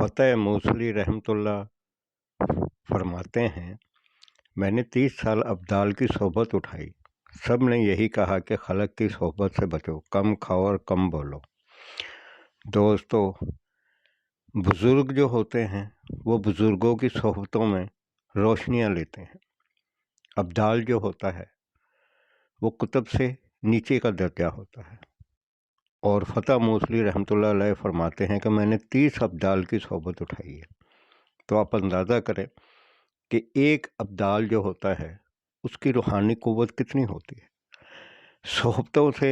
फ़तेह मूसली रहमतुल्लाह फरमाते हैं, मैंने 30 साल अब्दाल की सोबत उठाई। सब ने यही कहा कि खलक की सोबत से बचो, कम खाओ और कम बोलो। दोस्तों, बुज़ुर्ग जो होते हैं वो बुज़ुर्गों की सोहबतों में रोशनियाँ लेते हैं। अब्दाल जो होता है वो कुतुब से नीचे का दर्जा होता है। और फ़तेह मूसली रहमतुल्लाह अलैह फरमाते हैं कि मैंने 30 अब्दाल की सोबत उठाई है। तो आप अंदाज़ा करें कि एक अब्दाल जो होता है उसकी रूहानी क़ुव्वत कितनी होती है। सोहबतों से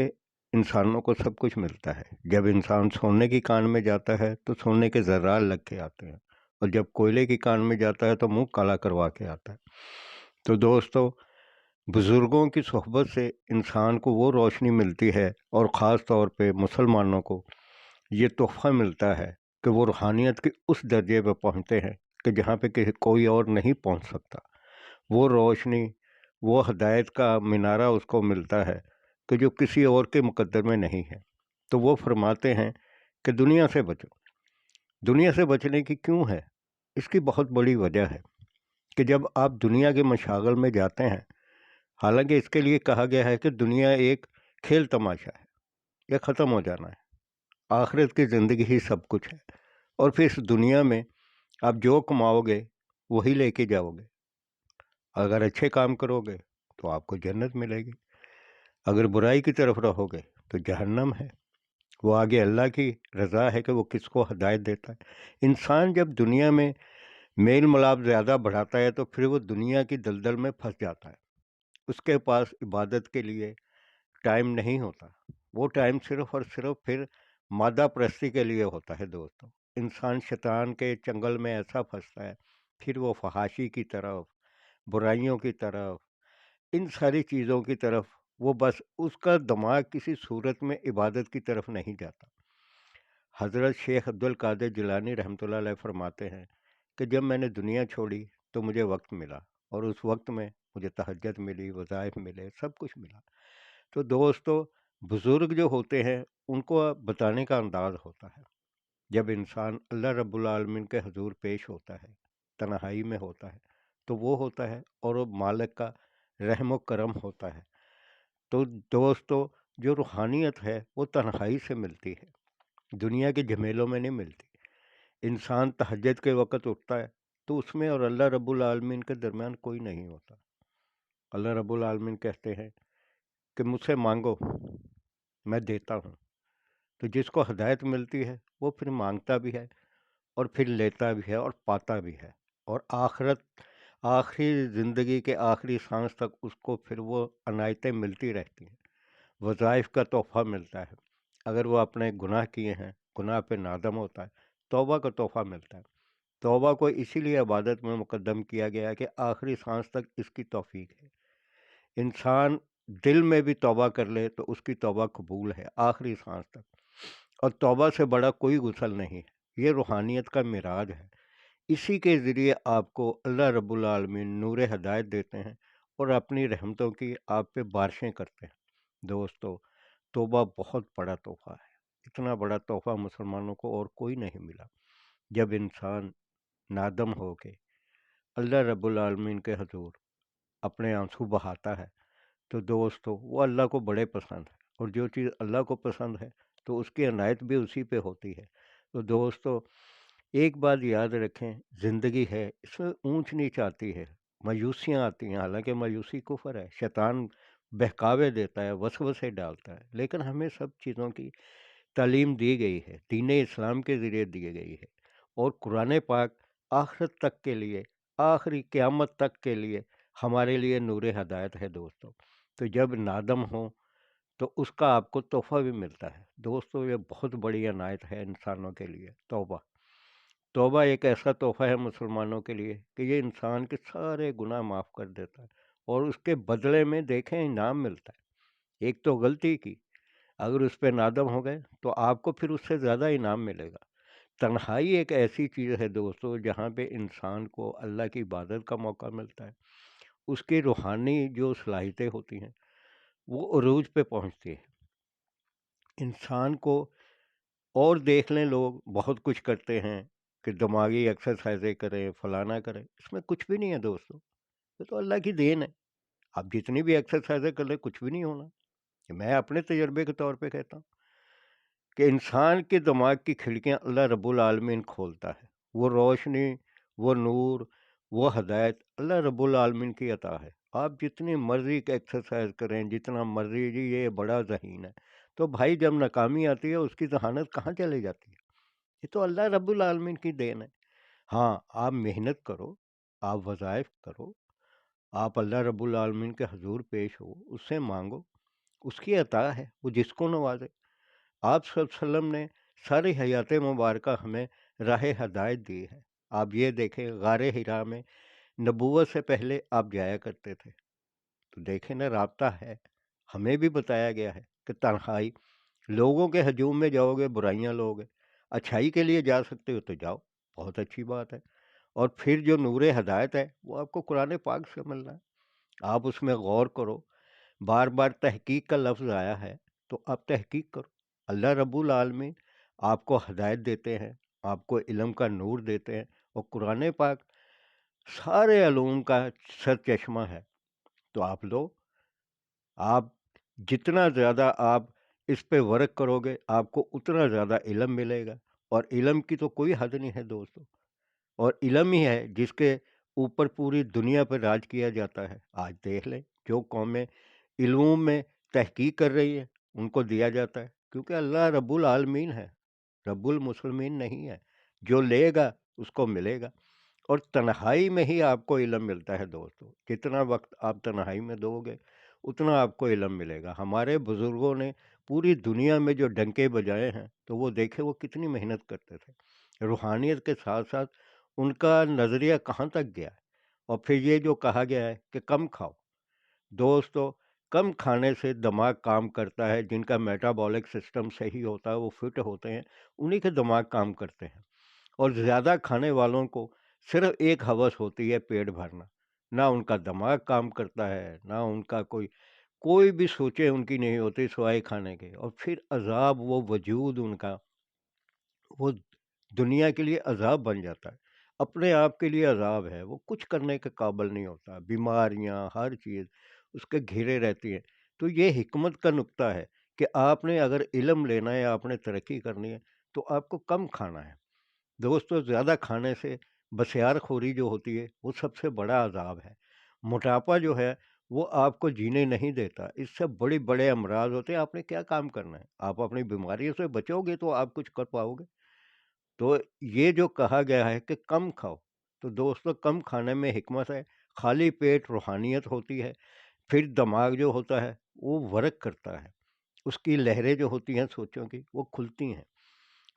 इंसानों को सब कुछ मिलता है। जब इंसान सोने की कान में जाता है तो सोने के ज़र्रार लग के आते हैं, और जब कोयले की कान में जाता है तो मुंह काला करवा के आता है। तो दोस्तों, बुज़ुर्गों की सोहबत से इंसान को वो रोशनी मिलती है, और ख़ास तौर पे मुसलमानों को ये तोहफ़ा मिलता है कि वो रूहानियत के उस दर्जे पर पहुँचते हैं कि जहाँ पे कि कोई और नहीं पहुँच सकता। वो रोशनी, वो हदायत का मीनारा उसको मिलता है कि जो किसी और के मुकद्दर में नहीं है। तो वो फरमाते हैं कि दुनिया से बचो। दुनिया से बचने की क्यों है? इसकी बहुत बड़ी वजह है कि जब आप दुनिया के मशागल में जाते हैं, हालांकि इसके लिए कहा गया है कि दुनिया एक खेल तमाशा है, यह ख़त्म हो जाना है। आखिरत की ज़िंदगी ही सब कुछ है, और फिर इस दुनिया में आप जो कमाओगे वही लेके जाओगे। अगर अच्छे काम करोगे तो आपको जन्नत मिलेगी, अगर बुराई की तरफ रहोगे तो जहन्नम है। वो आगे अल्लाह की रज़ा है कि वो किसको हदायत देता है। इंसान जब दुनिया में मेल मिलाप ज़्यादा बढ़ाता है तो फिर वो दुनिया की दलदल में फंस जाता है। उसके पास इबादत के लिए टाइम नहीं होता। वो टाइम सिर्फ़ और सिर्फ फिर मादा परस्ती के लिए होता है। दोस्तों, इंसान शैतान के चंगल में ऐसा फंसता है, फिर वो फहाशी की तरफ, बुराइयों की तरफ, इन सारी चीज़ों की तरफ, वो बस उसका दिमाग किसी सूरत में इबादत की तरफ नहीं जाता। हज़रत शेख अब्दुल कादिर जिलानी रहमतुल्लाह अलैह फरमाते हैं कि जब मैंने दुनिया छोड़ी तो मुझे वक्त मिला, और उस वक्त में मुझे तहज्जुद मिली, वज़ाइफ मिले, सब कुछ मिला। तो दोस्तों, बुज़ुर्ग जो होते हैं उनको बताने का अंदाज़ होता है। जब इंसान अल्लाह रब्बुल आलमीन के हजूर पेश होता है, तन्हाई में होता है, तो वो होता है, और वो मालिक का रहम व करम होता है। तो दोस्तों, जो रूहानियत है वो तन्हाई से मिलती है, दुनिया के झमेलों में नहीं मिलती। इंसान तहज्जुद के वक़्त उठता है तो उसमें और अल्लाह रब्बुल आलमीन के दरमियान कोई नहीं होता। अल्लाह रब्बुल आलमीन कहते हैं कि मुझसे मांगो, मैं देता हूँ। तो जिसको हदायत मिलती है वो फिर मांगता भी है, और फिर लेता भी है, और पाता भी है, और आखिरी ज़िंदगी के आखिरी सांस तक उसको फिर वो अनायतें मिलती रहती हैं। वज़ाइफ का तोहफ़ा मिलता है। अगर वो अपने गुनाह किए हैं, गुनाह पे नादम होता है, तौबा का तोहफ़ा मिलता है। तौबा को इसीलिए इबादत में मुक़द्दम किया गया है कि आखिरी सांस तक इसकी तौफ़ीक है। इंसान दिल में भी तौबा कर ले तो उसकी तौबा कबूल है आखिरी सांस तक, और तौबा से बड़ा कोई गुसल नहीं है। ये रूहानियत का मिराज है। इसी के ज़रिए आपको अल्लाह रब्बुल आलमीन नूर हदायत देते हैं, और अपनी रहमतों की आप पे बारिशें करते हैं। दोस्तों, तौबा बहुत बड़ा तोहफ़ा है। इतना बड़ा तोहफ़ा मुसलमानों को और कोई नहीं मिला। जब इंसान नादम हो के अल्लाह रब्बुल आलमीन के हजूर अपने आंसू बहाता है, तो दोस्तों वो अल्लाह को बड़े पसंद है, और जो चीज़ अल्लाह को पसंद है तो उसकी अनायत भी उसी पे होती है। तो दोस्तों, एक बात याद रखें, ज़िंदगी है, इसमें ऊंच नीच आती है, मायूसियाँ आती हैं। हालांकि मायूसी कुफर है, शैतान बहकावे देता है, वसवसे डालता है, लेकिन हमें सब चीज़ों की तालीम दी गई है, दीन इस्लाम के ज़रिए दी गई है, और कुरान पाक आखिरत तक के लिए, आखिरी क़यामत तक के लिए हमारे लिए नूर हदायत है। दोस्तों, तो जब नादम हो तो उसका आपको तोहफ़ा भी मिलता है। दोस्तों, ये बहुत बड़ी अनायत है इंसानों के लिए। तौबा तौबा एक ऐसा तोहफ़ा है मुसलमानों के लिए कि ये इंसान के सारे गुनाह माफ़ कर देता है, और उसके बदले में देखें इनाम मिलता है। एक तो गलती की, अगर उस पे नादम हो गए तो आपको फिर उससे ज़्यादा इनाम मिलेगा। तन्हाई एक ऐसी चीज़ है दोस्तों जहाँ पे इंसान को अल्लाह की इबादत का मौका मिलता है। उसकी रूहानी जो सलाहियतें होती हैं वो उरूज पे पहुँचती है। इंसान को, और देख लें, लोग बहुत कुछ करते हैं, کہ دماغی ایکسرسائزیں کریں، فلانا کریں، اس میں کچھ بھی نہیں ہے دوستوں، یہ تو اللہ کی دین ہے۔ آپ جتنی بھی ایکسرسائزیں کر لیں کچھ بھی نہیں ہونا۔ میں اپنے تجربے کے طور پہ کہتا ہوں کہ انسان کے دماغ کی کھڑکیاں اللہ رب العالمین کھولتا ہے، وہ روشنی، وہ نور، وہ ہدایت اللہ رب العالمین کی عطا ہے۔ آپ جتنی مرضی کی ایکسرسائز کریں، جتنا مرضی، جی یہ بڑا ذہین ہے، تو بھائی جب ناکامی آتی ہے اس کی ذہانت کہاں چلی جاتی ہے؟ یہ تو اللہ رب العالمین کی دین ہے۔ ہاں، آپ محنت کرو، آپ وظائف کرو، آپ اللہ رب العالمین کے حضور پیش ہو، اس سے مانگو، اس کی عطا ہے، وہ جس کو نوازے۔ آپ صلی اللہ علیہ وسلم نے ساری حیات مبارکہ ہمیں راہ ہدایت دی ہے۔ آپ یہ دیکھیں، غار حرا میں نبوت سے پہلے آپ جایا کرتے تھے، تو دیکھیں نا، رابطہ ہے، ہمیں بھی بتایا گیا ہے کہ تنہائی، لوگوں کے ہجوم میں جاؤ گے برائیاں لو گے، اچھائی کے لیے جا سکتے ہو تو جاؤ، بہت اچھی بات ہے۔ اور پھر جو نور ہدایت ہے وہ آپ کو قرآن پاک سے ملنا ہے، آپ اس میں غور کرو۔ بار بار تحقیق کا لفظ آیا ہے تو آپ تحقیق کرو۔ اللہ رب العالمین آپ کو ہدایت دیتے ہیں، آپ کو علم کا نور دیتے ہیں، اور قرآن پاک سارے علوم کا سر چشمہ ہے، تو آپ لو۔ آپ جتنا زیادہ آپ اس پہ ورک کرو گے آپ کو اتنا زیادہ علم ملے گا، اور علم کی تو کوئی حد نہیں ہے دوستو، اور علم ہی ہے جس کے اوپر پوری دنیا پر راج کیا جاتا ہے۔ آج دیکھ لیں، جو قومیں علوم میں تحقیق کر رہی ہیں ان کو دیا جاتا ہے، کیونکہ اللہ رب العالمین ہے، رب المسلمین نہیں ہے۔ جو لے گا اس کو ملے گا، اور تنہائی میں ہی آپ کو علم ملتا ہے دوستو۔ جتنا وقت آپ تنہائی میں دو گے اتنا آپ کو علم ملے گا۔ ہمارے بزرگوں نے پوری دنیا میں جو ڈنکے بجائے ہیں تو وہ دیکھے وہ کتنی محنت کرتے تھے، روحانیت کے ساتھ ساتھ ان کا نظریہ کہاں تک گیا ہے۔ اور پھر یہ جو کہا گیا ہے کہ کم کھاؤ، دوستو کم کھانے سے دماغ کام کرتا ہے، جن کا میٹابولک سسٹم صحیح ہوتا ہے وہ فٹ ہوتے ہیں، انہی کے دماغ کام کرتے ہیں۔ اور زیادہ کھانے والوں کو صرف ایک ہوس ہوتی ہے، پیٹ بھرنا، نہ ان کا دماغ کام کرتا ہے، نہ ان کا کوئی بھی سوچے ان کی نہیں ہوتی سوائے کھانے کے۔ اور پھر عذاب، وہ وجود ان کا، وہ دنیا کے لیے عذاب بن جاتا ہے، اپنے آپ کے لیے عذاب ہے، وہ کچھ کرنے کے قابل نہیں ہوتا، بیماریاں ہر چیز اس کے گھیرے رہتی ہیں۔ تو یہ حکمت کا نقطہ ہے کہ آپ نے اگر علم لینا ہے، آپ نے ترقی کرنی ہے، تو آپ کو کم کھانا ہے دوستو۔ زیادہ کھانے سے بسیار خوری جو ہوتی ہے وہ سب سے بڑا عذاب ہے۔ موٹاپا جو ہے وہ آپ کو جینے نہیں دیتا، اس سے بڑے بڑے امراض ہوتے ہیں۔ آپ نے کیا کام کرنا ہے؟ آپ اپنی بیماریوں سے بچو گے تو آپ کچھ کر پاؤ گے۔ تو یہ جو کہا گیا ہے کہ کم کھاؤ، تو دوستو کم کھانے میں حکمت ہے۔ خالی پیٹ روحانیت ہوتی ہے، پھر دماغ جو ہوتا ہے وہ ورک کرتا ہے، اس کی لہریں جو ہوتی ہیں سوچوں کی وہ کھلتی ہیں۔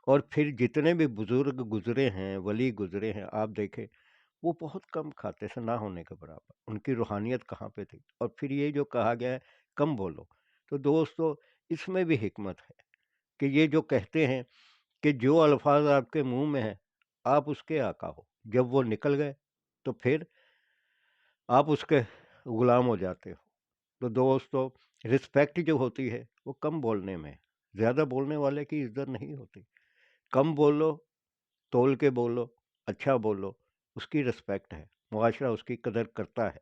اور پھر جتنے بھی بزرگ گزرے ہیں، ولی گزرے ہیں، آپ دیکھیں وہ بہت کم کھاتے سے نہ ہونے کے برابر، ان کی روحانیت کہاں پہ تھی۔ اور پھر یہ جو کہا گیا ہے کم بولو، تو دوستو اس میں بھی حکمت ہے کہ یہ جو کہتے ہیں کہ جو الفاظ آپ کے منہ میں ہیں آپ اس کے آقا ہو، جب وہ نکل گئے تو پھر آپ اس کے غلام ہو جاتے ہو۔ تو دوستو رسپیکٹ جو ہوتی ہے وہ کم بولنے میں ہے، زیادہ بولنے والے کی عزت نہیں ہوتی۔ کم بولو، تول کے بولو، اچھا بولو، اس کی رسپیکٹ ہے، معاشرہ اس کی قدر کرتا ہے۔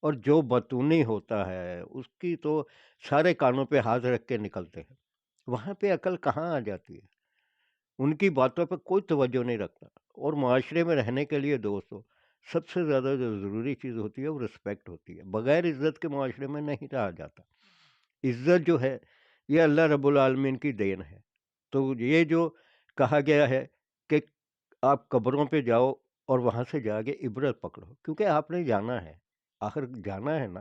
اور جو بتونی ہوتا ہے اس کی تو سارے کانوں پہ ہاتھ رکھ کے نکلتے ہیں، وہاں پہ عقل کہاں آ جاتی ہے، ان کی باتوں پہ کوئی توجہ نہیں رکھتا۔ اور معاشرے میں رہنے کے لیے دوستو سب سے زیادہ جو ضروری چیز ہوتی ہے وہ رسپیکٹ ہوتی ہے، بغیر عزت کے معاشرے میں نہیں رہا جاتا۔ عزت جو ہے یہ اللہ رب العالمین کی دین ہے۔ تو یہ جو کہا گیا ہے کہ آپ قبروں پہ جاؤ اور وہاں سے جا کے عبرت پکڑو، کیونکہ آپ نے جانا ہے، آخر جانا ہے نا۔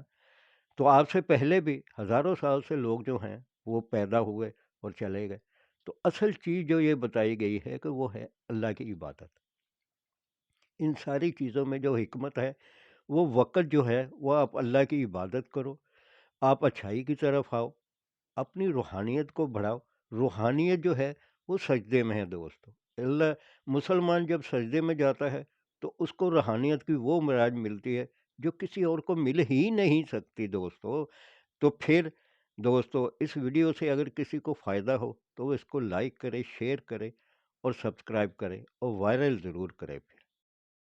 تو آپ سے پہلے بھی ہزاروں سال سے لوگ جو ہیں وہ پیدا ہوئے اور چلے گئے۔ تو اصل چیز جو یہ بتائی گئی ہے کہ وہ ہے اللہ کی عبادت۔ ان ساری چیزوں میں جو حکمت ہے وہ وقت جو ہے وہ آپ اللہ کی عبادت کرو، آپ اچھائی کی طرف آؤ، اپنی روحانیت کو بڑھاؤ۔ روحانیت جو ہے وہ سجدے میں ہے دوستو۔ اللہ، مسلمان جب سجدے میں جاتا ہے تو اس کو روحانیت کی وہ معراج ملتی ہے جو کسی اور کو مل ہی نہیں سکتی دوستو۔ تو پھر دوستو اس ویڈیو سے اگر کسی کو فائدہ ہو تو وہ اس کو لائک کرے، شیئر کرے، اور سبسکرائب کریں اور وائرل ضرور کریں پھر۔